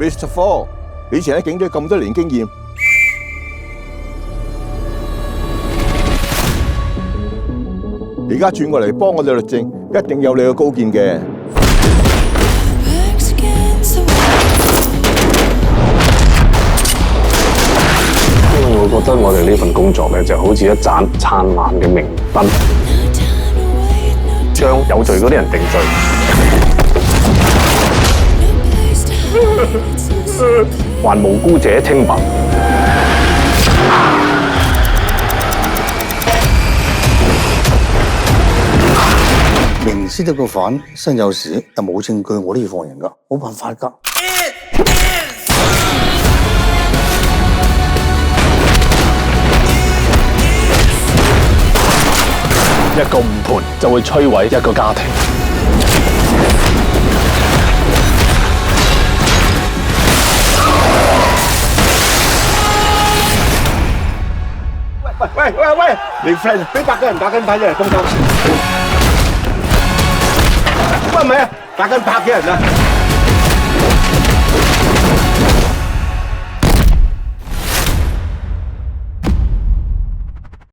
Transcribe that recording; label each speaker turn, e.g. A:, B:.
A: Mr. Four，你以前喺警隊咁多年經驗，而家轉過嚟幫我哋律政，一定有你嘅高見嘅。
B: 我覺得我哋呢份工作咧，就好似一盞燦爛嘅明燈，將有罪嗰啲人定罪，還無辜者清白。
C: 明知道個犯身有事，但冇證據，我都要放人㗎，冇辦法㗎。
B: 一個誤判就會摧毀一個家庭。
A: 喂！你 friend 俾100個人打緊牌一嚟公交，喂唔係啊，打緊100幾人啊！